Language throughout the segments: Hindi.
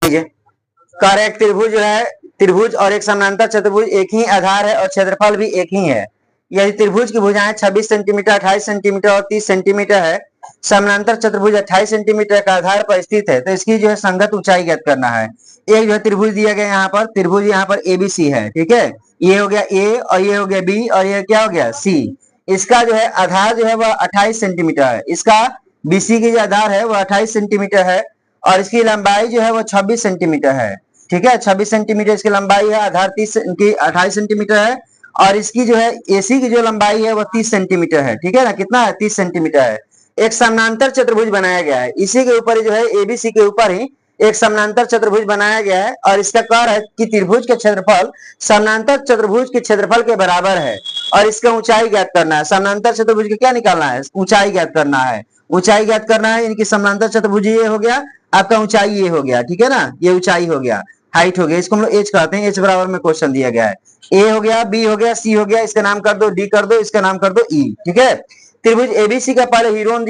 करेक्ट। त्रिभुज जो है, त्रिभुज और एक समानांतर चतुर्भुज एक ही आधार है और क्षेत्रफल भी एक ही है। यदि त्रिभुज की भुजाएं 26 सेंटीमीटर, 28 सेंटीमीटर और 30 सेंटीमीटर है, समानांतर चतुर्भुज 28 सेंटीमीटर का आधार पर स्थित है, तो इसकी जो है संगत ऊंचाई ज्ञात करना है। एक जो है त्रिभुज दिया गया यहाँ पर, त्रिभुज यहाँ पर एबीसी है, ठीक है। ये हो गया ए और ये हो गया बी और ये क्या हो गया सी। इसका जो है आधार जो है वह 28 सेंटीमीटर है, इसका बीसी की जो आधार है वह 28 सेंटीमीटर है और इसकी लंबाई जो है वो 26 सेंटीमीटर है, ठीक है। 26 सेंटीमीटर इसकी लंबाई है, आधार 30 की 28 सेंटीमीटर है और इसकी जो है एसी की जो लंबाई है वो 30 सेंटीमीटर है, ठीक है ना। कितना है? 30 सेंटीमीटर है। एक समानांतर चतुर्भुज बनाया गया है, इसी के ऊपर जो है एबीसी के ऊपर ही एक समानांतर चतुर्भुज बनाया गया है और इसका कार्य है कि त्रिभुज के क्षेत्रफल समानांतर चतुर्भुज के क्षेत्रफल के बराबर है और इसका ऊंचाई ज्ञात करना है। समानांतर चतुर्भुज का क्या निकालना है? ऊंचाई ज्ञात करना है। ऊंचाई ज्ञात करना है, इनकी समानांतर चतुर्भुज ये हो गया, आपका ऊंचाई ये हो गया, ठीक है ना। ये ऊंचाई हो गया, हाइट हो गया, इसको हम लोग एच कहते हैं। एच बराबर में क्वेश्चन दिया गया है। ए हो गया, बी हो गया, सी हो गया, इसका नाम कर दो डी कर दो, इसका नाम कर दो ई, ठीक है। त्रिभुज एबीसी का पहले हीरोन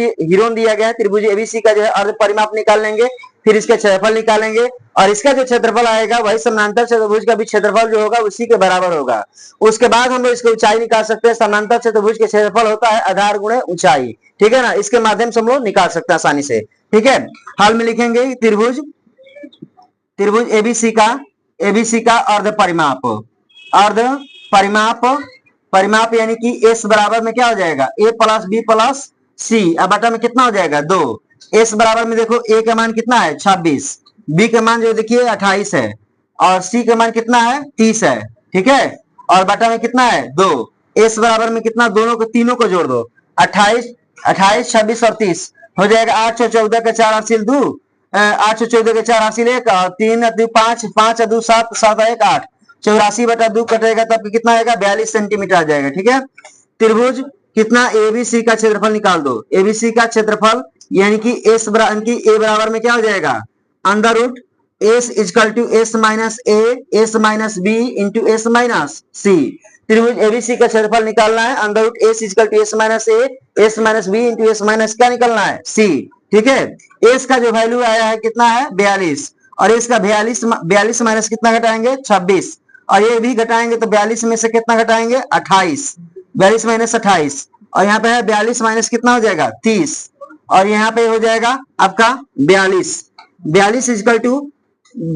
दिया गया है। त्रिभुज एबीसी का जो है अर्ध परिमाप निकाल लेंगे, फिर इसका क्षेत्रफल निकालेंगे और इसका जो क्षेत्रफल आएगा वही समानांतर चतुर्भुज का भी क्षेत्रफल जो होगा उसी के बराबर होगा। उसके बाद हम लोग इसकी ऊंचाई निकाल सकते हैं। समानांतर चतुर्भुज के क्षेत्रफल होता है आधार गुणे ऊंचाई, ठीक है ना। इसके माध्यम से हम लोग निकाल सकते हैं आसानी से, ठीक है। हाल में लिखेंगे त्रिभुज एबीसी का अर्ध परिमाप यानी कि एस बराबर में क्या हो जाएगा? ए प्लस बी प्लस सी। अब बटा में कितना हो जाएगा? 2। एस बराबर में देखो ए का मान कितना है? 26। बी का मान जो देखिए 28 है और सी का मान कितना है? 30 है, ठीक है। और बटा में कितना है? 2। एस बराबर में कितना? दोनों को तीनों को जोड़ दो, 28, 26 और 30 हो जाएगा 8 और 14 का 4 हासिल 2, 8 और 14 के 4 हासिल 1 और 3 2 5, 5 2 7, 7 1 8, 84 बटा 2 कटेगा तब कितना आएगा? 42 सेंटीमीटर आ जाएगा, ठीक है। त्रिभुज कितना? एबीसी का क्षेत्रफल निकाल दो। एबीसी का क्षेत्रफल यानी कि एस ए बराबर में क्या हो जाएगा? Under root S is equal to S minus A S minus B into S minus C. त्रिभुज एबीसी का क्षेत्रफल निकालना है, under root S is equal to S minus A S minus B into S minus क्या निकालना है? सी, ठीक है। एस का जो वैल्यू आया है कितना है? 42 और इसका 42 माइनस कितना घटाएंगे? 26 और ये भी घटाएंगे तो 42 में से कितना घटाएंगे? 28। 42 माइनस 28 और यहाँ पे है 42 माइनस कितना हो जाएगा? 30 और यहाँ पे हो जाएगा आपका 42। 42 इजकल टू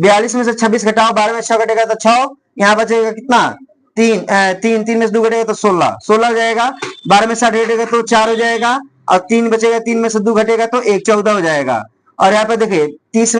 42 में से 26 घटाओ, 12 में 6 घटेगा तो 6, यहाँ बचेगा कितना? 3 में से 2 घटेगा तो 16 हो जाएगा। 12 में 7 घटेगा तो 4 हो जाएगा और 3 बचेगा, 3 में से 2 घटेगा तो 1, 14 हो जाएगा। और यहाँ पे देखिए 30